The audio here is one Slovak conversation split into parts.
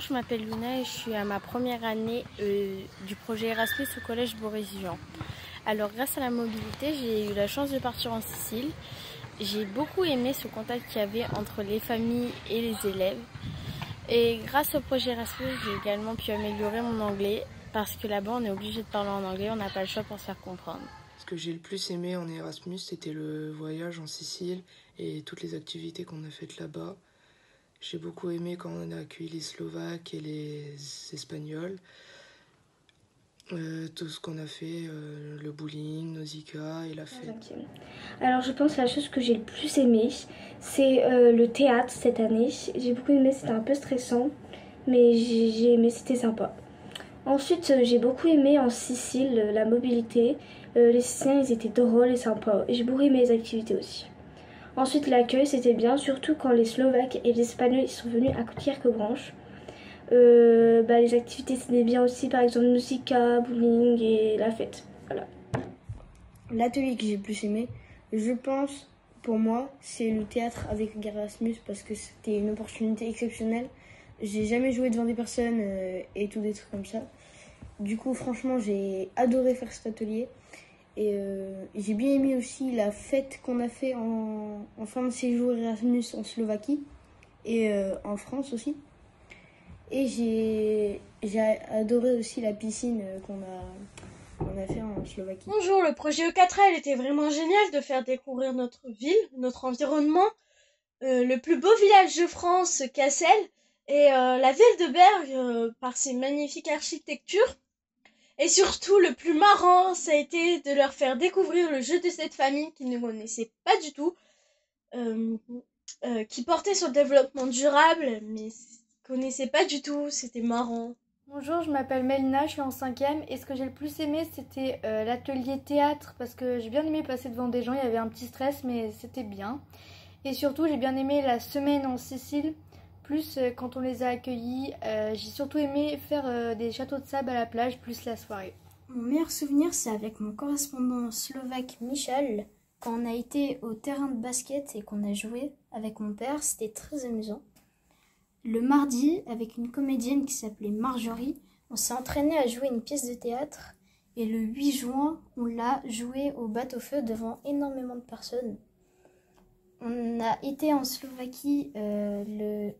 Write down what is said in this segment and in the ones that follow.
Je m'appelle Luna et je suis à ma première année du projet Erasmus au collège Boris-Vian. Alors grâce à la mobilité, j'ai eu la chance de partir en Sicile. J'ai beaucoup aimé ce contact qu'il y avait entre les familles et les élèves. Et grâce au projet Erasmus, j'ai également pu améliorer mon anglais parce que là-bas on est obligé de parler en anglais, on n'a pas le choix pour se faire comprendre. Ce que j'ai le plus aimé en Erasmus, c'était le voyage en Sicile et toutes les activités qu'on a faites là-bas. J'ai beaucoup aimé quand on a accueilli les Slovaques et les Espagnols. Tout ce qu'on a fait, le bowling, Nausicaa et la fête. Alors je pense que la chose que j'ai le plus aimé, c'est le théâtre cette année. J'ai beaucoup aimé, c'était un peu stressant, mais j'ai aimé, c'était sympa. Ensuite, j'ai beaucoup aimé en Sicile la mobilité. Les Siciliens, ils étaient drôles et sympas. Et j'ai beaucoup aimé les activités aussi. Ensuite, l'accueil, c'était bien, surtout quand les Slovaques et les Espagnols ils sont venus à Quelques-Branches. Les activités, c'était bien aussi, par exemple, Nausicaa, bowling et la fête. Voilà. L'atelier que j'ai le plus aimé, je pense, pour moi, c'est le théâtre avec Erasmus parce que c'était une opportunité exceptionnelle. J'ai jamais joué devant des personnes et tout des trucs comme ça. Du coup, franchement, j'ai adoré faire cet atelier. Et j'ai bien aimé aussi la fête qu'on a fait en fin de séjour Erasmus en Slovaquie et en France aussi. Et j'ai adoré aussi la piscine qu'on a fait en Slovaquie. Bonjour, le projet E4L était vraiment génial de faire découvrir notre ville, notre environnement, le plus beau village de France, Cassel, et la ville de Bergue par ses magnifiques architectures. Et surtout, le plus marrant, ça a été de leur faire découvrir le jeu de cette famille qu'ils ne connaissaient pas du tout, qui portait sur le développement durable, mais qu'ils connaissaient pas du tout, c'était marrant. Bonjour, je m'appelle Mélina, je suis en 5e et ce que j'ai le plus aimé c'était l'atelier théâtre parce que j'ai bien aimé passer devant des gens, il y avait un petit stress mais c'était bien. Et surtout j'ai bien aimé la semaine en Sicile, plus quand on les a accueillis, j'ai surtout aimé faire des châteaux de sable à la plage, plus la soirée. Mon meilleur souvenir c'est avec mon correspondant slovaque Michal, quand on a été au terrain de basket et qu'on a joué avec mon père, c'était très amusant. Le mardi, avec une comédienne qui s'appelait Marjorie, on s'est entraîné à jouer une pièce de théâtre et le 8 juin, on l'a joué au bateau-feu devant énormément de personnes. On a été en Slovaquie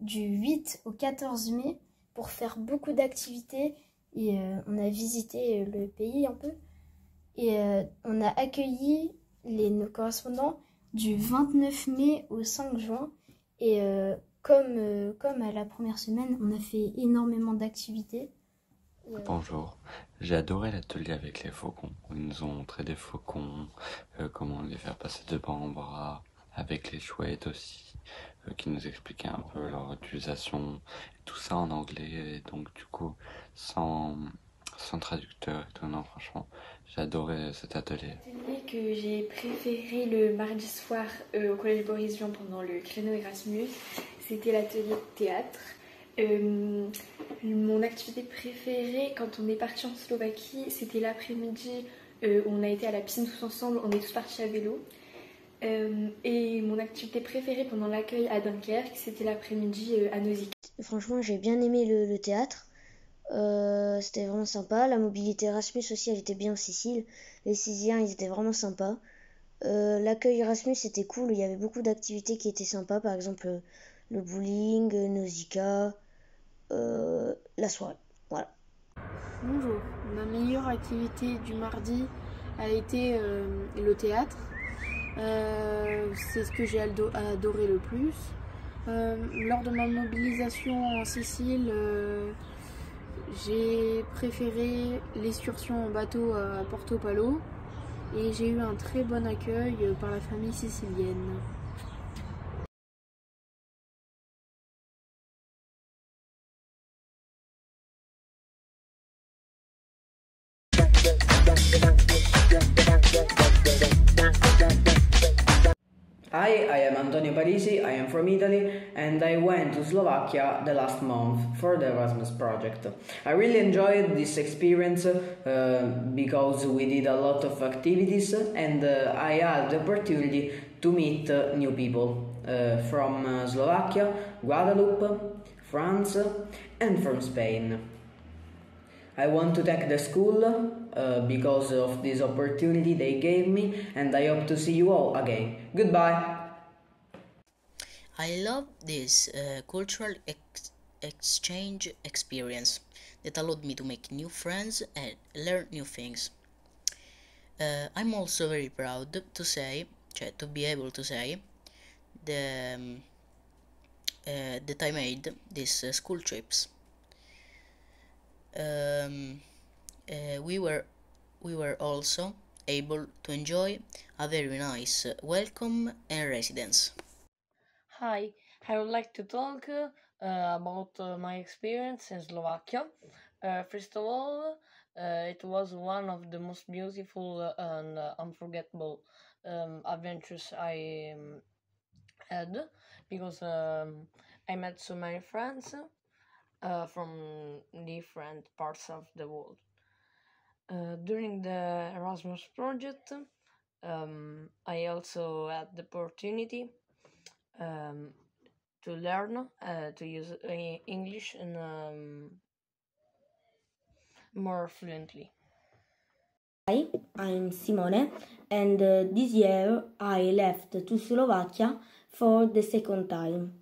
du 8 au 14 mai pour faire beaucoup d'activités et on a visité le pays un peu. Et on a accueilli nos correspondants du 29 mai au 5 juin et comme à la première semaine, on a fait énormément d'activités. Bonjour, j'ai adoré l'atelier avec les faucons. Ils nous ont montré des faucons, comment les faire passer de bras en bras, avec les chouettes aussi, qui nous expliquaient un peu leur utilisation, tout ça en anglais, et donc du coup, sans traducteur et tout, non, franchement, j'ai adoré cet atelier. L'atelier que j'ai préféré le mardi soir au collège Boris-Vian pendant le créneau Erasmus, c'était l'atelier de théâtre. Mon activité préférée quand on est parti en Slovaquie, c'était l'après-midi où on a été à la piscine tous ensemble, on est tous partis à vélo. Et mon activité préférée pendant l'accueil à Dunkerque, c'était l'après-midi à Nausicaa. Franchement, j'ai bien aimé le théâtre. C'était vraiment sympa. La mobilité Erasmus aussi, elle était bien en Sicile. Les Siciliens, ils étaient vraiment sympas. L'accueil Erasmus, c'était cool. Il y avait beaucoup d'activités qui étaient sympas. Par exemple, le bowling, Nausicaa, la soirée. Voilà. Bonjour. Ma meilleure activité du mardi a été le théâtre. C'est ce que j'ai adoré le plus. Lors de ma mobilisation en Sicile, j'ai préféré l'excursion en bateau à Porto Palo et j'ai eu un très bon accueil par la famille sicilienne. Hi, I am Antonio Parisi, I am from Italy, and I went to Slovakia the last month for the Erasmus project. I really enjoyed this experience because we did a lot of activities and I had the opportunity to meet new people from Slovakia, Guadeloupe, France and from Spain. I want to thank the school because of this opportunity they gave me, and I hope to see you all again. Goodbye! I love this cultural exchange experience that allowed me to make new friends and learn new things. I'm also very proud to be able to say that I made these school trips. We were also able to enjoy a very nice welcome and residence. Hi, I would like to talk about my experience in Slovakia. First of all, it was one of the most beautiful and unforgettable adventures I had, because I met so many friends from different parts of the world. During the Erasmus project, I also had the opportunity to learn to use English and more fluently. Hi, I'm Simone, and this year I left to Slovakia for the second time.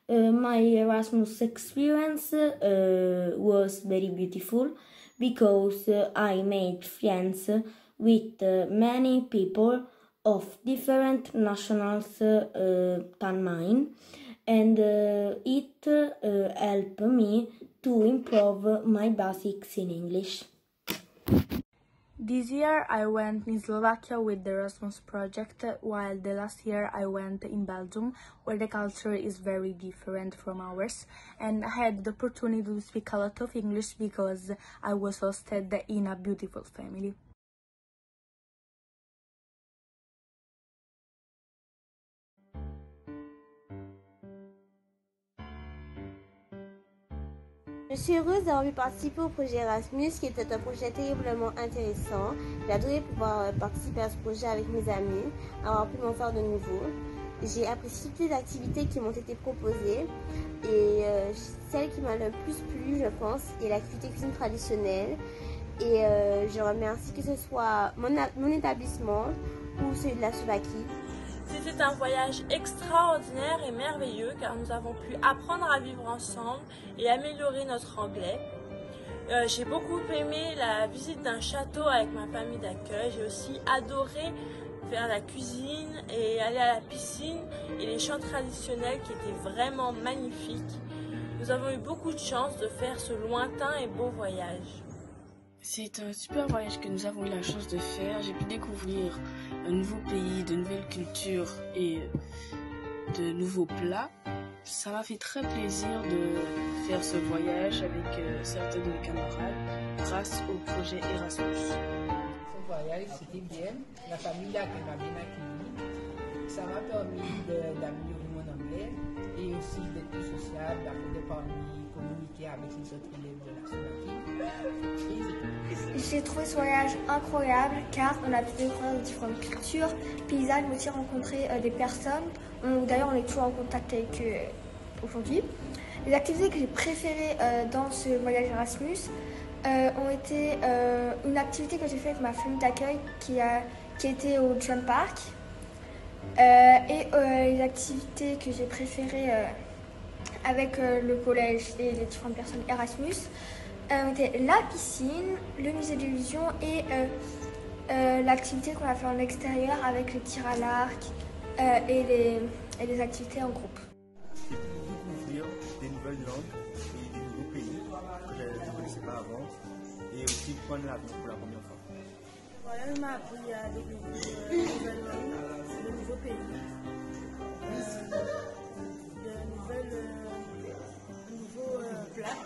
My Erasmus experience was very beautiful because I made friends with many people of different nationals than mine, and it helped me to improve my basics in English. This year I went in Slovakia with the Erasmus project, while the last year I went in Belgium, where the culture is very different from ours, and I had the opportunity to speak a lot of English because I was hosted in a beautiful family. Je suis heureuse d'avoir pu participer au projet Erasmus, qui était un projet terriblement intéressant. J'ai adoré pouvoir participer à ce projet avec mes amis, avoir pu m'en faire de nouveau. J'ai apprécié toutes les activités qui m'ont été proposées, et celle qui m'a le plus plu, je pense, est l'activité cuisine traditionnelle. Et je remercie que ce soit mon établissement ou celui de la Slovaquie. C'était un voyage extraordinaire et merveilleux, car nous avons pu apprendre à vivre ensemble et améliorer notre anglais. J'ai beaucoup aimé la visite d'un château avec ma famille d'accueil. J'ai aussi adoré faire la cuisine et aller à la piscine et les chants traditionnels qui étaient vraiment magnifiques. Nous avons eu beaucoup de chance de faire ce lointain et beau voyage. C'est un super voyage que nous avons eu la chance de faire. J'ai pu découvrir un nouveau pays, de nouvelles cultures et de nouveaux plats. Ça m'a fait très plaisir de faire ce voyage avec certains de mes camarades grâce au projet Erasmus. Ce voyage, c'était bien. La famille m'a bien accueilli. Ça m'a permis d'améliorer mon anglais et aussi d'être plus sociable, de communiquer avec les autres élèves de la Slovaquie. J'ai trouvé ce voyage incroyable car on a pu découvrir différentes cultures, paysages, mais aussi rencontrer des personnes. D'ailleurs, on est toujours en contact avec eux aujourd'hui. Les activités que j'ai préférées dans ce voyage Erasmus ont été une activité que j'ai faite avec ma famille d'accueil qui était au Jump Park. Et les activités que j'ai préférées avec le collège et les différentes personnes Erasmus étaient la piscine, le musée d'illusion et l'activité qu'on a fait en extérieur avec le tir à l'arc et les activités en groupe. Découvrir des nouvelles langues et des nouveaux pays que je ne connaissais pas avant, et aussi prendre l'avion pour la première fois. Voilà, on m'a appris à découvrir de nouvelles langues, de nouveaux pays, de nouveaux plats.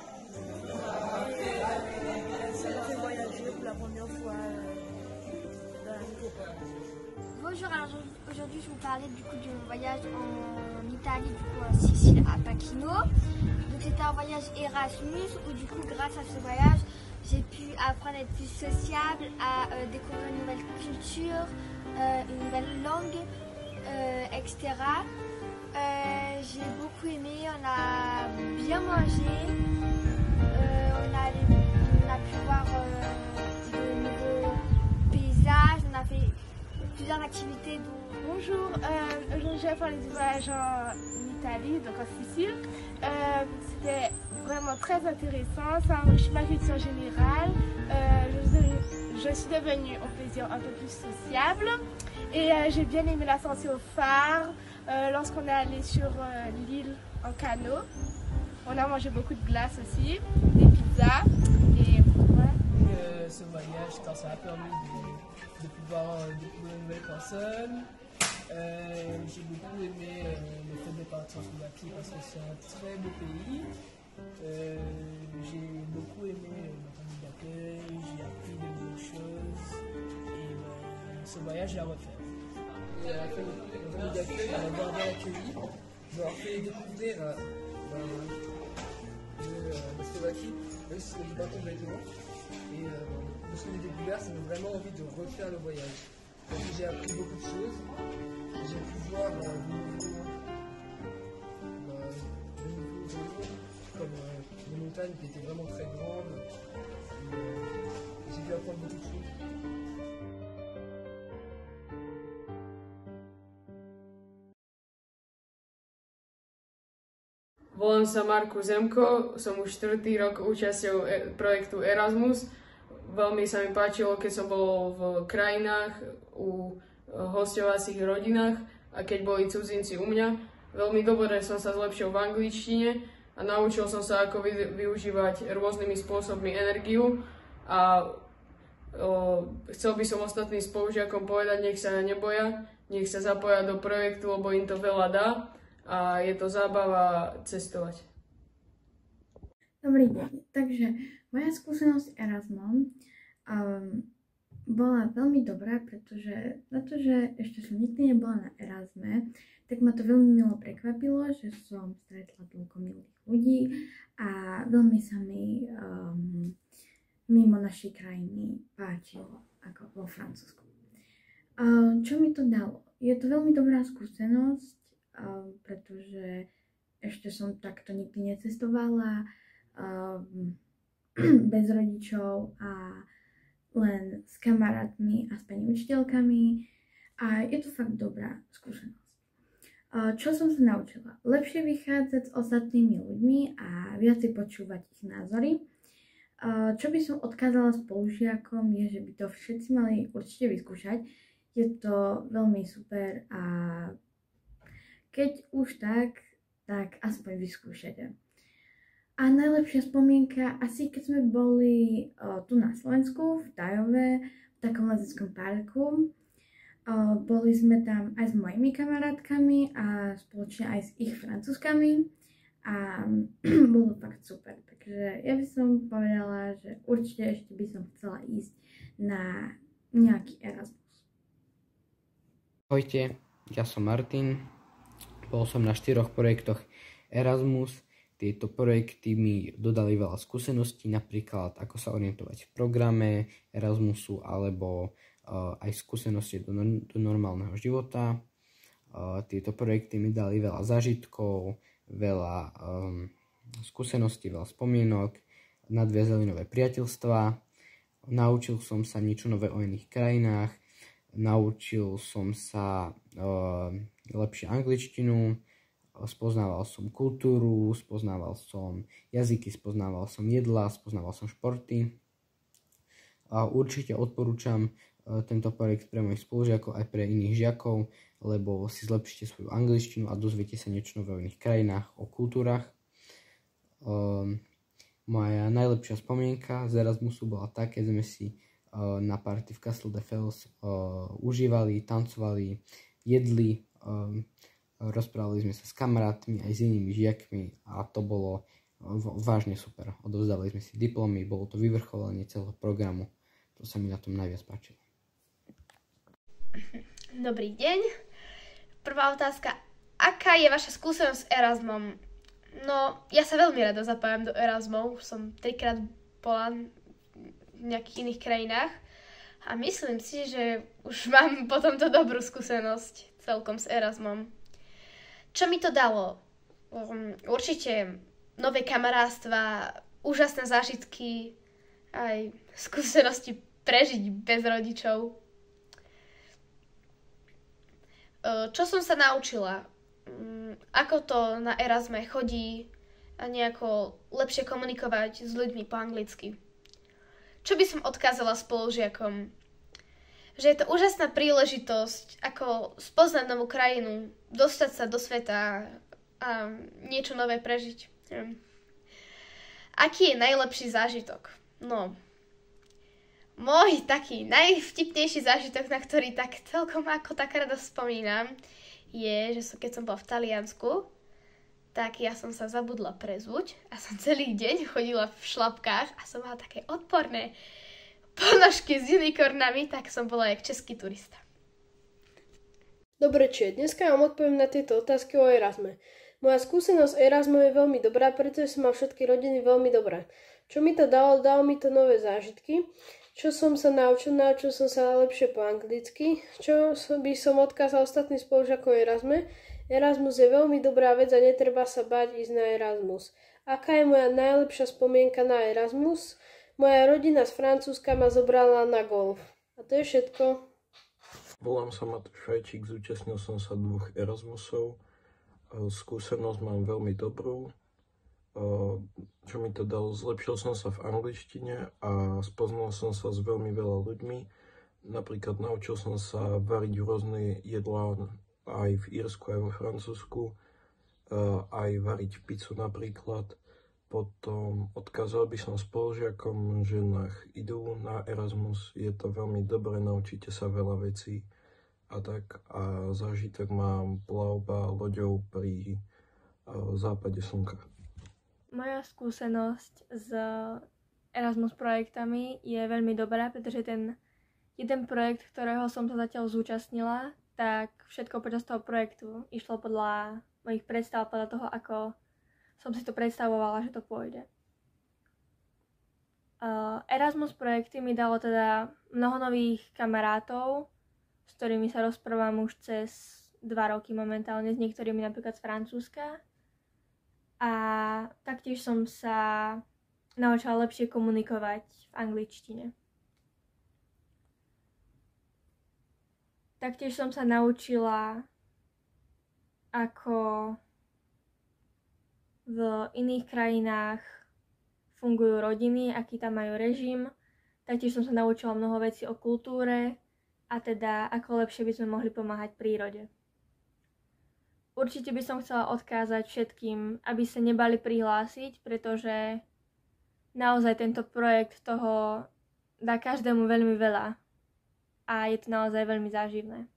Ça m'a fait voyager pour la première fois dans un nouveau pays. Bonjour, alors aujourd'hui je vais vous parler du coup de mon voyage en Italie, du coup en Sicile, à Pachino. Donc c'était un voyage Erasmus où du coup grâce à ce voyage j'ai pu apprendre à être plus sociable, à découvrir une nouvelle culture, une nouvelle langue, etc. J'ai beaucoup aimé, on a bien mangé. On a pu voir de nouveaux paysages. On a fait plusieurs activités. Bonjour, aujourd'hui je vais parler du voyage en Italie, donc en Sicile. C'était vraiment très intéressant, ça a enrichi ma culture générale. Je suis devenue au plaisir un peu plus sociable et j'ai bien aimé la sortie au phare lorsqu'on est allé sur l'île en canot. On a mangé beaucoup de glace aussi, des pizzas et voilà. Ce voyage, ça m'a permis de pouvoir découvrir de nouvelles personnes. J'ai beaucoup aimé le fait de partir en Slovaquie parce que c'est un très beau pays. J'ai beaucoup aimé ma famille d'accueil, j'ai appris de nouvelles choses et ce voyage, je l'ai refait. Et à la famille d'accueil, elle m'a bien accueilli. Je leur ai fait découvrir la Slovaquie, même si c'était pas complètement. Et de ce que j'ai découvert, ça m'a vraiment envie de refaire le voyage. Parce que j'ai appris beaucoup de choses. J'ai pu voir de nouveaux comme des montagnes qui étaient vraiment très grandes. J'ai pu apprendre beaucoup de choses. Volám sa Marko Zemko, som už 4. rok účasťou projektu Erasmus. Veľmi sa mi páčilo, keď som bol v krajinách, u hosťovacích rodinách a keď boli cudzinci u mňa. Veľmi dobre som sa zlepšil v angličtine a naučil som sa, ako využívať rôznymi spôsobmi energiu a chcel by som ostatným spolužiakom povedať, nech sa neboja, nech sa zapoja do projektu, lebo im to veľa dá a je to zábava cestovať. Dobrý deň, takže moja skúsenosť Erasmom bola veľmi dobrá, pretože na to, že ešte som nikdy nebola na Erasme, tak ma to veľmi milo prekvapilo, že som stretla toľko milých ľudí a veľmi sa mi mimo našej krajiny páčilo, ako vo Francúzsku. Čo mi to dalo? Je to veľmi dobrá skúsenosť, pretože ešte som takto nikdy necestovala bez rodičov a len s kamarátmi a s pani učiteľkami a je to fakt dobrá skúsenosť. Čo som sa naučila? Lepšie vychádzať s ostatnými ľuďmi a viacej počúvať ich názory. Čo by som odkázala spolužiakom je, že by to všetci mali určite vyskúšať. Je to veľmi super a keď už tak aspoň vyskúšajte. A najlepšia spomienka, asi keď sme boli tu na Slovensku, v Tajove, v takom lezeckom parku. Boli sme tam aj s mojimi kamarátkami a spoločne aj s ich francúzskami a bolo fakt super. Takže ja by som povedala, že určite ešte by som chcela ísť na nejaký Erasmus. Ahojte, ja som Martin, bol som na 4 projektoch Erasmus. Tieto projekty mi dodali veľa skúseností, napríklad ako sa orientovať v programe Erasmusu alebo aj skúsenosti do normálneho života. Tieto projekty mi dali veľa zážitkov, veľa skúseností, veľa spomienok, nadviazali nové priateľstvá, naučil som sa niečo nové o iných krajinách, naučil som sa lepšie angličtinu, spoznával som kultúru, spoznával som jazyky, spoznával som jedlá, spoznával som športy. A určite odporúčam tento projekt pre mojich spolužiakov aj pre iných žiakov, lebo si zlepšite svoju angličtinu a dozviete sa niečo nové o iných krajinách, o kultúrach. Moja najlepšia spomienka z Erasmusu bola tá, keď sme si na party v Castle de Fels užívali, tancovali, jedli, rozprávali sme sa s kamarátmi aj s inými žiakmi a to bolo vážne super. Odovzdali sme si diplomy, bolo to vyvrcholenie celého programu. To sa mi na tom najviac páčilo. Dobrý deň. Prvá otázka. Aká je vaša skúsenosť s Erasmom? No, ja sa veľmi rada zapájam do Erasmov. Už som 3-krát bola v nejakých iných krajinách a myslím si, že už mám po tomto dobrú skúsenosť celkom s Erasmom. Čo mi to dalo? Určite nové kamarátstva, úžasné zážitky, aj skúsenosti prežiť bez rodičov. Čo som sa naučila? Ako to na Erasme chodí a nejako lepšie komunikovať s ľuďmi po anglicky. Čo by som odkázala spolužiakom? Že je to úžasná príležitosť, ako spoznať novú krajinu, dostať sa do sveta a niečo nové prežiť. Aký je najlepší zážitok? No, môj taký najvtipnejší zážitok, na ktorý tak celkom ako tak rada spomínam, je, že keď som bola v Taliansku, tak ja som sa zabudla prezuť a som celý deň chodila v šlapkách a som mala také odporné ponožky s unikornami, tak som bola jak český turista. Dobre, dneska vám odpoviem na tieto otázky o Erasme. Moja skúsenosť Erasmu je veľmi dobrá, pretože som mal všetky rodiny veľmi dobré. Čo mi to dalo? Dalo mi to nové zážitky. Čo som sa naučil? Naučil som sa lepšie po anglicky. Čo by som odkázal ostatným spolužiakom Erasme? Erasmus je veľmi dobrá vec a netreba sa báť ísť na Erasmus. Aká je moja najlepšia spomienka na Erasmus? Moja rodina z Francúzska ma zobrala na golf. A to je všetko. Volám sa Matúš Fajčík, zúčastnil som sa 2 Erasmusov. Skúsenosť mám veľmi dobrú. Čo mi to dalo? Zlepšil som sa v angličtine a spoznal som sa s veľmi veľa ľuďmi. Napríklad naučil som sa variť rôzne jedlá aj v Írsku, aj vo Francúzsku. Aj variť pizzu napríklad. Potom odkázal by som spolužiakom, že idú na Erasmus. Je to veľmi dobré, naučíte sa veľa vecí. A zážitok mám plavba loďou pri západe slnka. Moja skúsenosť s Erasmus projektami je veľmi dobrá, pretože ten jeden projekt, ktorého som sa zatiaľ zúčastnila, tak všetko počas toho projektu išlo podľa mojich predstav, podľa toho, ako som si to predstavovala, že to pôjde. Erasmus projekty mi dalo teda mnoho nových kamarátov, s ktorými sa rozprávam už cez 2 roky momentálne, s niektorými napríklad z Francúzska. A taktiež som sa naučila lepšie komunikovať v angličtine. Taktiež som sa naučila, ako v iných krajinách fungujú rodiny, aký tam majú režim. Taktiež som sa naučila mnoho vecí o kultúre a teda ako lepšie by sme mohli pomáhať prírode. Určite by som chcela odkázať všetkým, aby sa nebali prihlásiť, pretože naozaj tento projekt toho dá každému veľmi veľa a je to naozaj veľmi záživné.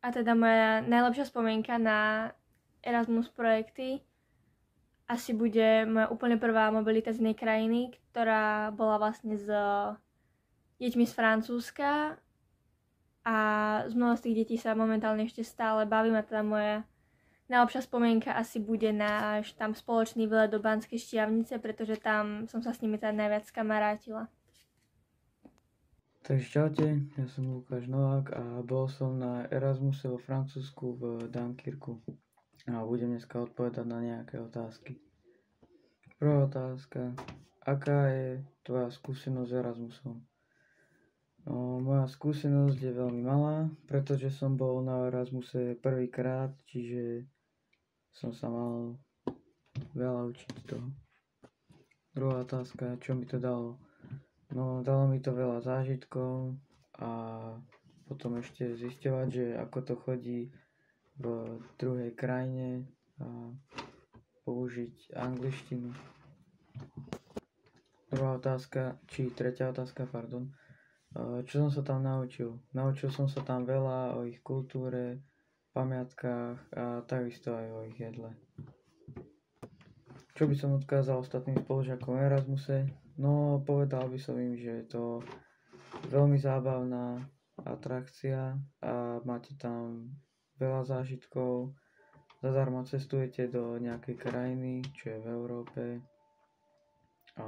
A teda moja najlepšia spomienka na Erasmus projekty asi bude moja úplne prvá mobilita z inej krajiny, ktorá bola vlastne s deťmi z Francúzska. A z mnoho z tých detí sa momentálne ešte stále bavím a teda moja najlepšia spomienka asi bude náš tam spoločný výlet do Banskej Štiavnice, pretože tam som sa s nimi teda najviac kamarátila. Takže čaute, ja som Lukáš Novák a bol som na Erasmuse vo Francúzsku v Dunkirku a budem dneska odpovedať na nejaké otázky. Prvá otázka, aká je tvoja skúsenosť s Erasmusom? No, moja skúsenosť je veľmi malá, pretože som bol na Erasmuse prvýkrát, čiže som sa mal veľa učiť toho. Druhá otázka, čo mi to dalo? No, dalo mi to veľa zážitkov a potom ešte zisťovať, že ako to chodí v druhej krajine a použiť angličtinu. Tretia otázka, pardon. Čo som sa tam naučil? Naučil som sa tam veľa o ich kultúre, pamiatkách a takisto aj o ich jedle. Čo by som odkázal ostatným spolužiakom v Erasmuse? No, povedal by som im, že je to veľmi zábavná atrakcia a máte tam veľa zážitkov. Zadarmo cestujete do nejakej krajiny, čo je v Európe a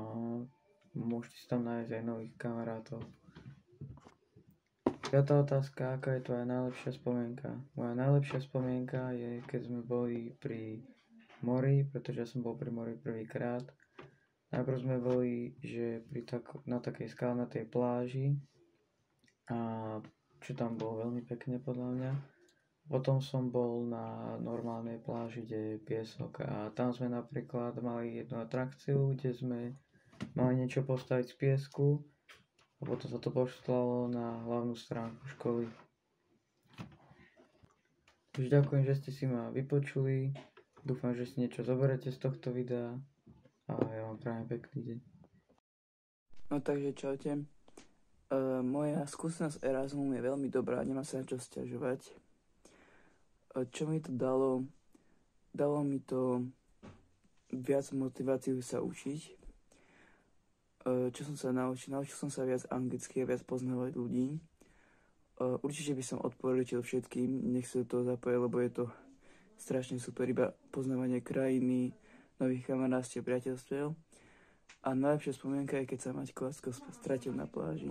môžete si tam nájsť aj nových kamarátov. Piatá otázka, aká je tvoja najlepšia spomienka? Moja najlepšia spomienka je, keď sme boli pri mori, pretože ja som bol pri mori prvýkrát. Najprv sme boli, že na takej skalnatej pláži, a čo tam bolo veľmi pekne podľa mňa. Potom som bol na normálnej pláži, kde je piesok, a tam sme napríklad mali jednu atrakciu, kde sme mali niečo postaviť z piesku a potom sa to pošlalo na hlavnú stránku školy. Takže ďakujem, že ste si ma vypočuli. Dúfam, že si niečo zoberete z tohto videa a ja vám prajem pekný deň. No takže čaute. Moja skúsenosť Erasmu je veľmi dobrá, nemá sa na čo sťažovať. Čo mi to dalo? Dalo mi to viac motiváciu sa učiť. Čo som sa naučil? Naučil som sa viac anglicky a viac poznávať ľudí. Určite by som odporúčil všetkým, nech sa do toho zapoja, lebo je to strašne super, iba poznávanie krajiny, nových kamarátstiev, priateľstiev. A najlepšia spomienka je, keď sa Maťko Lásko stratil na pláži.